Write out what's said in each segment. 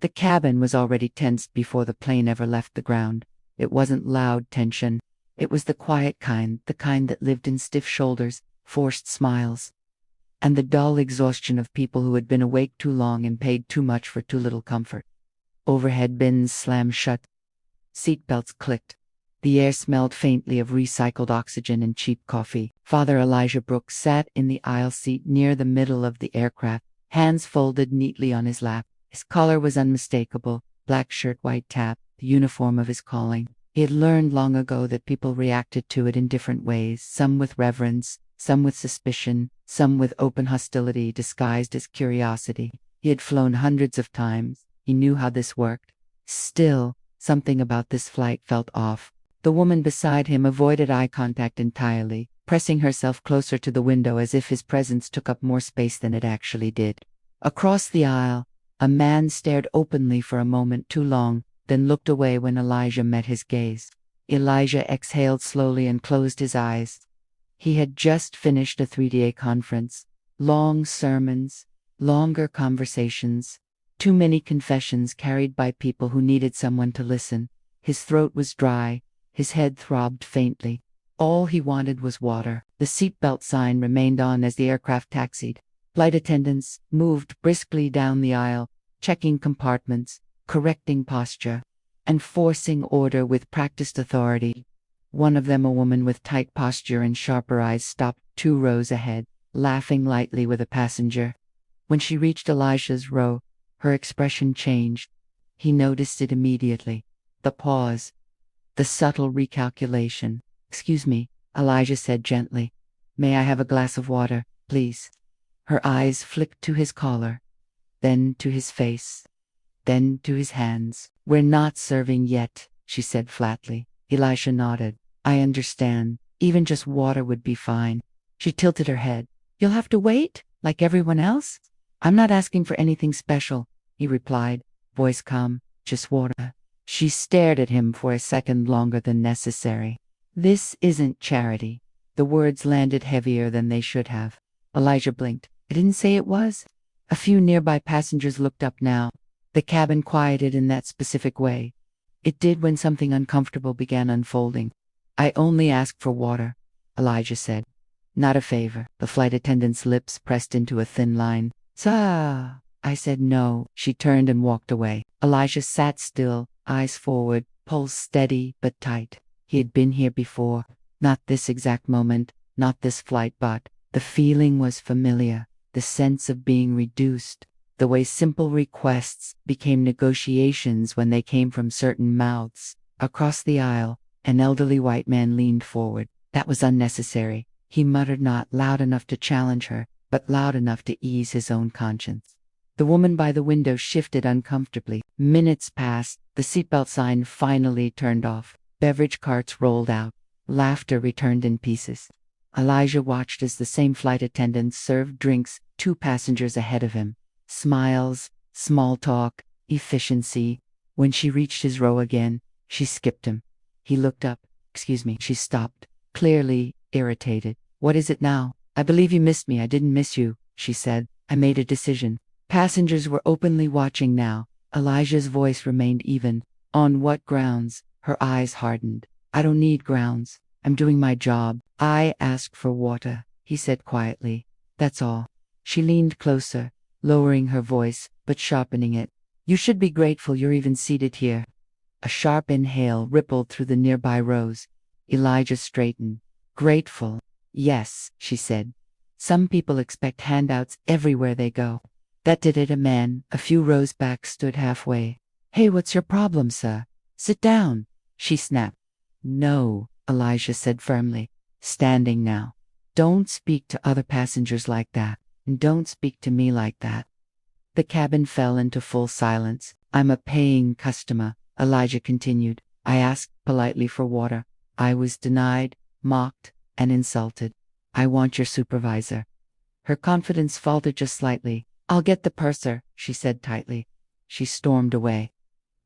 The cabin was already tensed before the plane ever left the ground. It wasn't loud tension. It was the quiet kind, the kind that lived in stiff shoulders, forced smiles, and the dull exhaustion of people who had been awake too long and paid too much for too little comfort. Overhead bins slammed shut. Seatbelts clicked. The air smelled faintly of recycled oxygen and cheap coffee. Father Elijah Brooks sat in the aisle seat near the middle of the aircraft, hands folded neatly on his lap. His collar was unmistakable, black shirt, white cap, the uniform of his calling. He had learned long ago that people reacted to it in different ways, some with reverence, some with suspicion, some with open hostility disguised as curiosity. He had flown hundreds of times. He knew how this worked. Still, something about this flight felt off. The woman beside him avoided eye contact entirely, pressing herself closer to the window as if his presence took up more space than it actually did. Across the aisle, a man stared openly for a moment too long, then looked away when Elijah met his gaze. Elijah exhaled slowly and closed his eyes. He had just finished a 3-day conference. Long sermons, longer conversations, too many confessions carried by people who needed someone to listen. His throat was dry. His head throbbed faintly. All he wanted was water. The seatbelt sign remained on as the aircraft taxied. Flight attendants moved briskly down the aisle, checking compartments, correcting posture, and forcing order with practiced authority. One of them, a woman with tight posture and sharper eyes, stopped 2 rows ahead, laughing lightly with a passenger. When she reached Elijah's row, her expression changed. He noticed it immediately. The pause. The subtle recalculation. "Excuse me," Elijah said gently. "May I have a glass of water, please?" Her eyes flicked to his collar, then to his face, then to his hands. "We're not serving yet," she said flatly. Elisha nodded. "I understand. Even just water would be fine." She tilted her head. "You'll have to wait, like everyone else?" "I'm not asking for anything special," he replied, voice calm. "Just water." She stared at him for a second longer than necessary. "This isn't charity." The words landed heavier than they should have. Elijah blinked. "I didn't say it was." A few nearby passengers looked up now. The cabin quieted in that specific way. It did when something uncomfortable began unfolding. "I only ask for water," Elijah said. "Not a favor." The flight attendant's lips pressed into a thin line. "Sir." I said no. She turned and walked away. Elijah sat still, eyes forward, pulse steady but tight. He had been here before. Not this exact moment, not this flight, but the feeling was familiar. The sense of being reduced. The way simple requests became negotiations when they came from certain mouths. Across the aisle, an elderly white man leaned forward. That was unnecessary. He muttered, not loud enough to challenge her, but loud enough to ease his own conscience. The woman by the window shifted uncomfortably. Minutes passed. The seatbelt sign finally turned off. Beverage carts rolled out. Laughter returned in pieces. Elijah watched as the same flight attendant served drinks 2 passengers ahead of him. Smiles, small talk, efficiency. When she reached his row again, she skipped him. He looked up. "Excuse me." She stopped, clearly irritated. "What is it now?" "I believe you missed me." "I didn't miss you," she said. "I made a decision." Passengers were openly watching now. Elijah's voice remained even. "On what grounds?" Her eyes hardened. "I don't need grounds. I'm doing my job." "I asked for water," he said quietly. "That's all." She leaned closer, lowering her voice, but sharpening it. "You should be grateful you're even seated here." A sharp inhale rippled through the nearby rows. Elijah straightened. "Grateful? Yes," she said. "Some people expect handouts everywhere they go." That did it. A man, a few rows back, stood halfway. "Hey, what's your problem, sir?" "Sit down," she snapped. "No," Elijah said firmly, standing now. "Don't speak to other passengers like that, and don't speak to me like that." The cabin fell into full silence. "I'm a paying customer," Elijah continued. "I asked politely for water. I was denied, mocked, and insulted. I want your supervisor." Her confidence faltered just slightly. "I'll get the purser," she said tightly. She stormed away.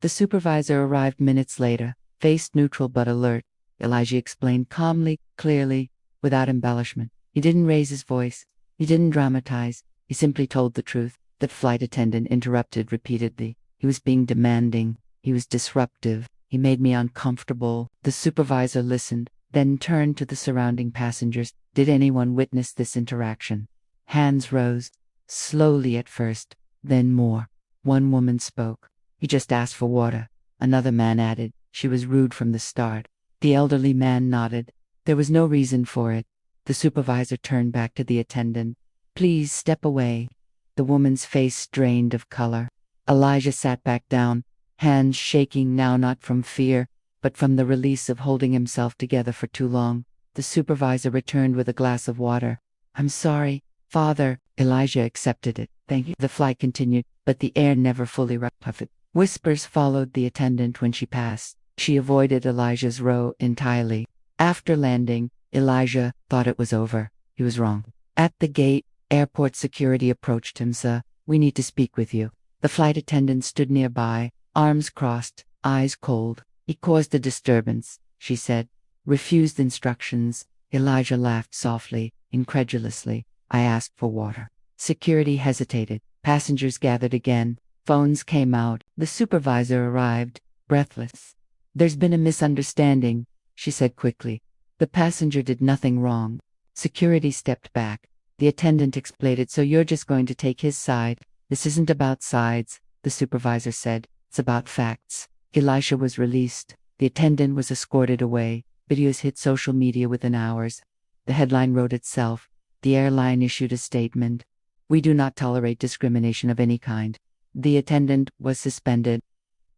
The supervisor arrived minutes later, face neutral but alert. Elijah explained calmly, clearly, without embellishment. He didn't raise his voice. He didn't dramatize. He simply told the truth. The flight attendant interrupted repeatedly. He was being demanding. He was disruptive. He made me uncomfortable. The supervisor listened, then turned to the surrounding passengers. Did anyone witness this interaction? Hands rose, slowly at first, then more. One woman spoke. He just asked for water. Another man added, she was rude from the start. The elderly man nodded. There was no reason for it. The supervisor turned back to the attendant. Please step away. The woman's face drained of color. Elijah sat back down, hands shaking now not from fear, but from the release of holding himself together for too long. The supervisor returned with a glass of water. I'm sorry, Father. Elijah accepted it. Thank you. The flight continued, but the air never fully recovered. Whispers followed the attendant when she passed. She avoided Elijah's row entirely. After landing, Elijah thought it was over. He was wrong. At the gate, airport security approached him. Sir, we need to speak with you. The flight attendant stood nearby, arms crossed, eyes cold. He caused a disturbance, she said. Refused instructions. Elijah laughed softly, incredulously. I asked for water. Security hesitated. Passengers gathered again. Phones came out. The supervisor arrived, breathless. There's been a misunderstanding, she said quickly. The passenger did nothing wrong. Security stepped back. The attendant explained it. So you're just going to take his side? This isn't about sides, the supervisor said. It's about facts. Elisha was released. The attendant was escorted away. Videos hit social media within hours. The headline wrote itself. The airline issued a statement. We do not tolerate discrimination of any kind. The attendant was suspended,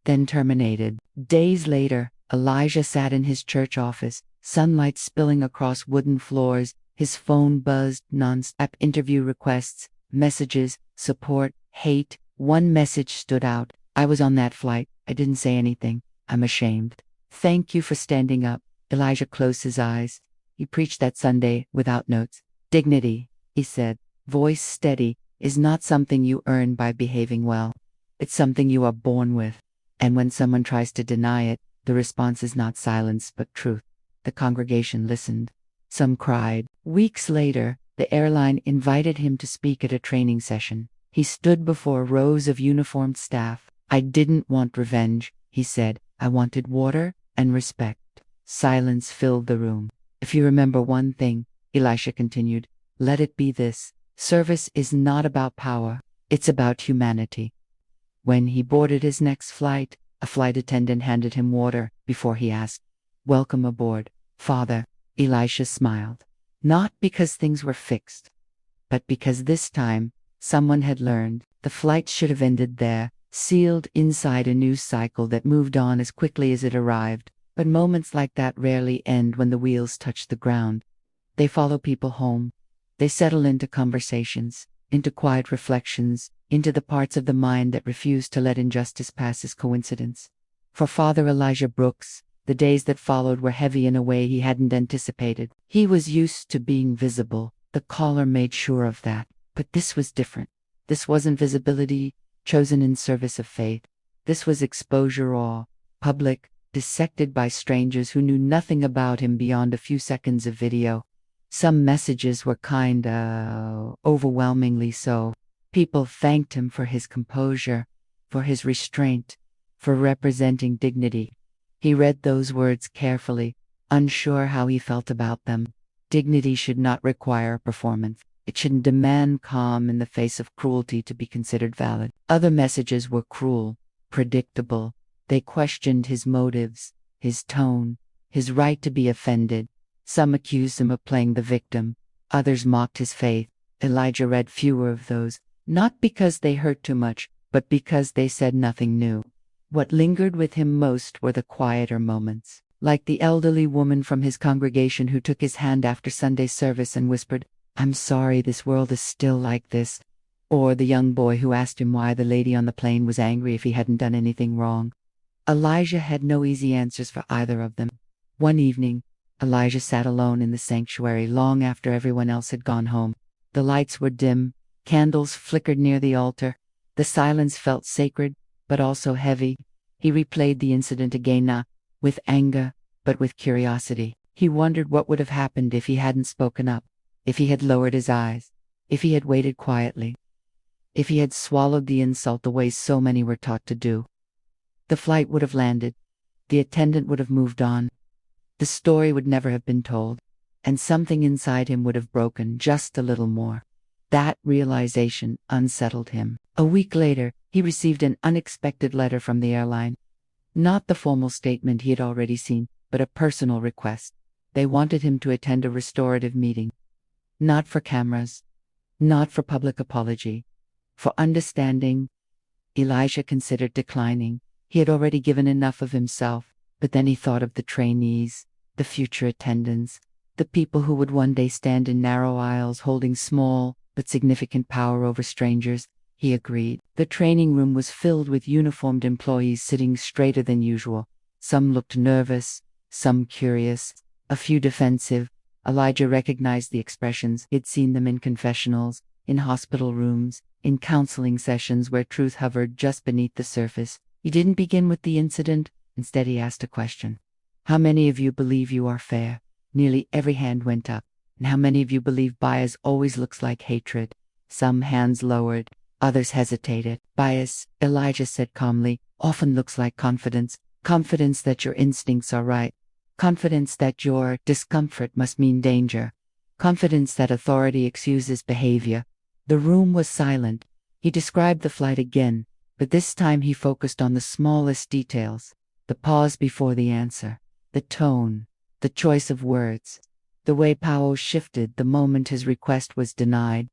then terminated. Days later, Elijah sat in his church office, sunlight spilling across wooden floors. His phone buzzed non-stop. Interview requests, messages, support, hate. One message stood out. I was on that flight. I didn't say anything. I'm ashamed. Thank you for standing up. Elijah closed his eyes. He preached that Sunday without notes. Dignity, he said, voice steady, is not something you earn by behaving well. It's something you are born with. And when someone tries to deny it, the response is not silence but truth. The congregation listened. Some cried. Weeks later, the airline invited him to speak at a training session. He stood before rows of uniformed staff. I didn't want revenge, he said. I wanted water and respect. Silence filled the room. If you remember one thing, Elisha continued, let it be this. Service is not about power. It's about humanity. When he boarded his next flight, a flight attendant handed him water before he asked, Welcome aboard, Father. Elisha smiled. Not because things were fixed, but because this time, someone had learned. The flight should have ended there, sealed inside a news cycle that moved on as quickly as it arrived. But moments like that rarely end when the wheels touch the ground. They follow people home. They settle into conversations, into quiet reflections, into the parts of the mind that refuse to let injustice pass as coincidence. For Father Elijah Brooks, the days that followed were heavy in a way he hadn't anticipated. He was used to being visible. The caller made sure of that. But this was different. This wasn't visibility chosen in service of faith. This was exposure raw, public, dissected by strangers who knew nothing about him beyond a few seconds of video. Some messages were overwhelmingly so. People thanked him for his composure, for his restraint, for representing dignity. He read those words carefully, unsure how he felt about them. Dignity should not require a performance. It shouldn't demand calm in the face of cruelty to be considered valid. Other messages were cruel, predictable. They questioned his motives, his tone, his right to be offended. Some accused him of playing the victim. Others mocked his faith. Elijah read fewer of those, not because they hurt too much, but because they said nothing new. What lingered with him most were the quieter moments, like the elderly woman from his congregation who took his hand after Sunday service and whispered, I'm sorry this world is still like this, or the young boy who asked him why the lady on the plane was angry if he hadn't done anything wrong. Elijah had no easy answers for either of them. One evening, Elijah sat alone in the sanctuary long after everyone else had gone home. The lights were dim, candles flickered near the altar. The silence felt sacred, but also heavy. He replayed the incident again, not with anger, but with curiosity. He wondered what would have happened if he hadn't spoken up, if he had lowered his eyes, if he had waited quietly. If he had swallowed the insult the way so many were taught to do, the flight would have landed, the attendant would have moved on, the story would never have been told, and something inside him would have broken just a little more. That realization unsettled him. A week later, he received an unexpected letter from the airline. Not the formal statement he had already seen, but a personal request. They wanted him to attend a restorative meeting. Not for cameras, not for public apology, for understanding. Elijah considered declining. He had already given enough of himself, but then he thought of the trainees, the future attendants, the people who would one day stand in narrow aisles holding small but significant power over strangers. He agreed. The training room was filled with uniformed employees sitting straighter than usual. Some looked nervous, some curious, a few defensive. Elijah recognized the expressions. He'd seen them in confessionals, in hospital rooms, in counseling sessions where truth hovered just beneath the surface. He didn't begin with the incident. Instead, he asked a question. How many of you believe you are fair? Nearly every hand went up. And how many of you believe bias always looks like hatred? Some hands lowered. Others hesitated. Bias, Elijah said calmly, often looks like confidence. Confidence that your instincts are right. Confidence that your discomfort must mean danger. Confidence that authority excuses behavior. The room was silent. He described the flight again, but this time he focused on the smallest details. The pause before the answer. The tone. The choice of words. The way Powell shifted the moment his request was denied.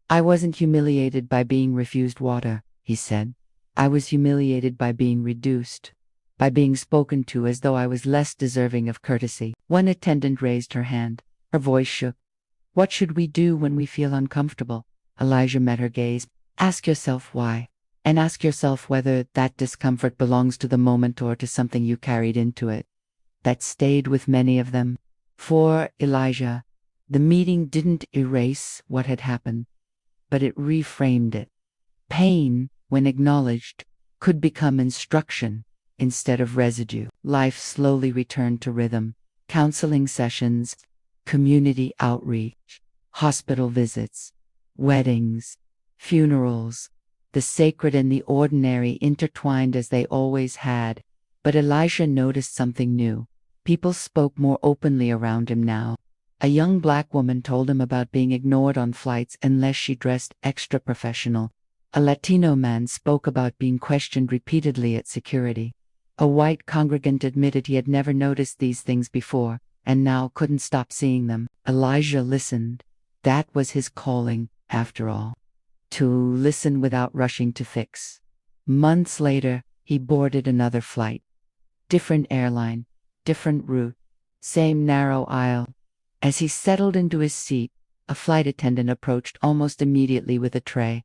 I wasn't humiliated by being refused water, he said. I was humiliated by being reduced. By being spoken to as though I was less deserving of courtesy. One attendant raised her hand. Her voice shook. What should we do when we feel uncomfortable? Elijah met her gaze. Ask yourself why. And ask yourself whether that discomfort belongs to the moment or to something you carried into it. That stayed with many of them. For Elijah, the meeting didn't erase what had happened, but it reframed it. Pain, when acknowledged, could become instruction instead of residue. Life slowly returned to rhythm. Counseling sessions, community outreach, hospital visits, weddings, funerals. The sacred and the ordinary intertwined as they always had. But Elijah noticed something new. People spoke more openly around him now. A young black woman told him about being ignored on flights unless she dressed extra professional. A Latino man spoke about being questioned repeatedly at security. A white congregant admitted he had never noticed these things before, and now couldn't stop seeing them. Elijah listened. That was his calling, after all. To listen without rushing to fix. Months later, he boarded another flight. Different airline, different route, same narrow aisle. As he settled into his seat, a flight attendant approached almost immediately with a tray.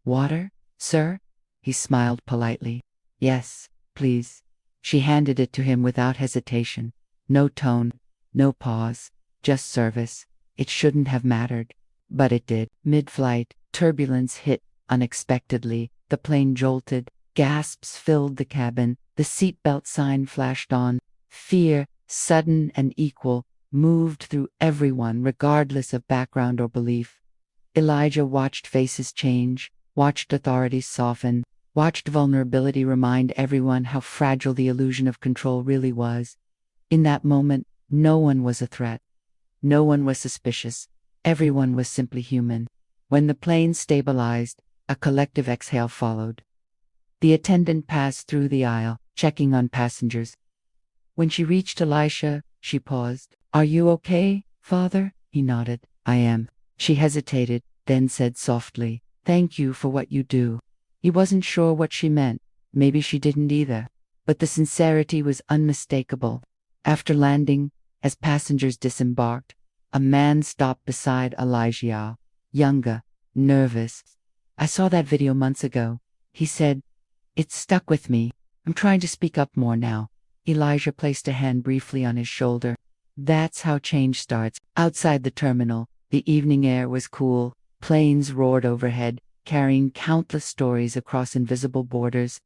Water, sir? He smiled politely. Yes, please. She handed it to him without hesitation. No tone, no pause, just service. It shouldn't have mattered, but it did. Mid-flight, turbulence hit unexpectedly. The plane jolted. Gasps filled the cabin. The seatbelt sign flashed on. Fear, sudden and equal, moved through everyone regardless of background or belief. Elijah watched faces change, watched authorities soften, watched vulnerability remind everyone how fragile the illusion of control really was. In that moment, no one was a threat. No one was suspicious. Everyone was simply human. When the plane stabilized, a collective exhale followed. The attendant passed through the aisle, checking on passengers. When she reached Elisha, she paused. Are you okay, Father? He nodded. I am. She hesitated, then said softly, Thank you for what you do. He wasn't sure what she meant. Maybe she didn't either. But the sincerity was unmistakable. After landing, as passengers disembarked, a man stopped beside Elijah, younger, nervous. I saw that video months ago. He said, It stuck with me. I'm trying to speak up more now. Elijah placed a hand briefly on his shoulder. That's how change starts. Outside the terminal, the evening air was cool. Planes roared overhead, carrying countless stories across invisible borders.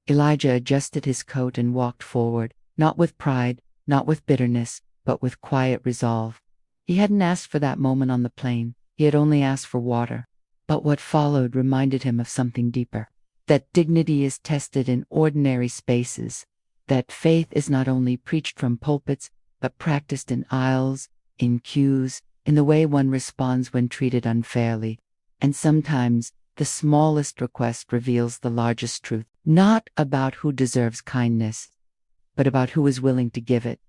Elijah adjusted his coat and walked forward, not with pride, not with bitterness, but with quiet resolve. He hadn't asked for that moment on the plane. He had only asked for water. But what followed reminded him of something deeper. That dignity is tested in ordinary spaces. That faith is not only preached from pulpits, but practiced in aisles, in queues, in the way one responds when treated unfairly. And sometimes, the smallest request reveals the largest truth, not about who deserves kindness, but about who is willing to give it.